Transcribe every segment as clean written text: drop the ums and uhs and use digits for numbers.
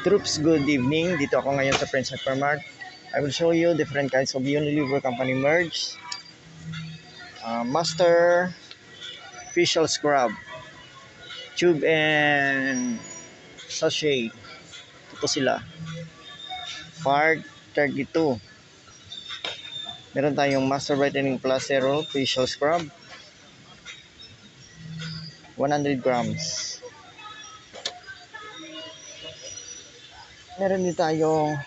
Troops, good evening. Dito ako ngayon sa Prince Hypermart. I will show you different kinds of Unilever company merge. Master Facial Scrub, Tube and Sachet. Ito sila. Part 32. Meron tayong Master Brightening Plus Zero Facial Scrub. 100 grams. Meron din tayong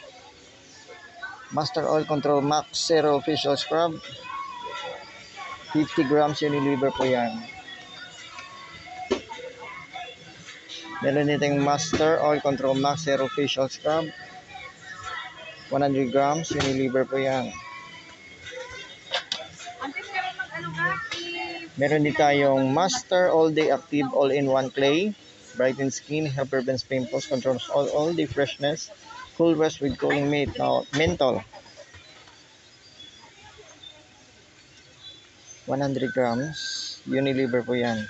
Master Oil Control Max Zero Facial Scrub. 50 grams Unilever po yan. Meron din tayong Master Oil Control Max Zero Facial Scrub. 100 grams Unilever po yan. Meron din tayong Master All Day Active All-in-One Clay. Brighten skin, help prevent pimples, controls all day freshness, cool rest with cooling menthol. 100 grams Unilever po yan.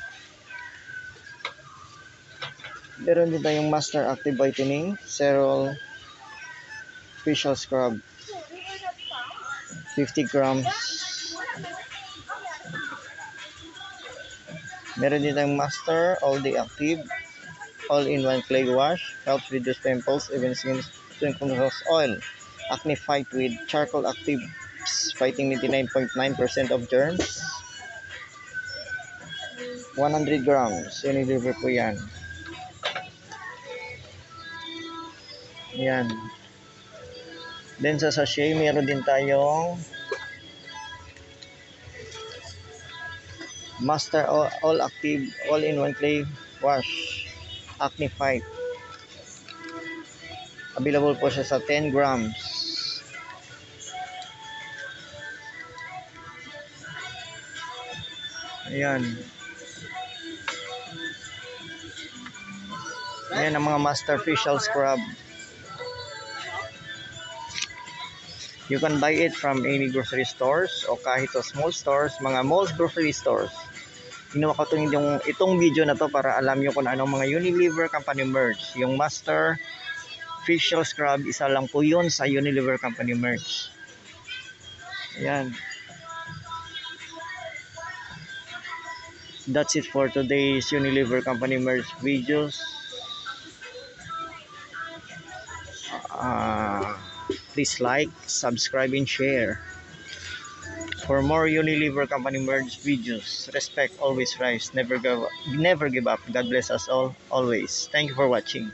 Meron din tayong Master Active Whitening Zero Facial Scrub. 50 grams. Meron din tayong Master All Day Active All-in-One Clay Wash. Helps reduce pimples, even skin controls oil. Acne Fight with Charcoal Active, fighting 99.9% of germs. 100 grams Unilever po yan. Yan. Then sa sachet, meron din tayong Master All Active All-in-One Clay Wash, Acne Fight. Available po siya sa 10 grams. Ayan. Ayan ang mga Master Facial Scrub. You can buy it from any grocery stores o kahit sa small stores, mga malls, grocery stores. Ginawa ko itong video na to para alam nyo kung anong mga Unilever company merge. Yung Master Facial Scrub, isa lang po yun sa Unilever company merge. Ayan. That's it for today's Unilever company merge videos. Please like, subscribe, and share. For more Unilever company merge videos, respect, always rise, never give up. God bless us all, always. Thank you for watching.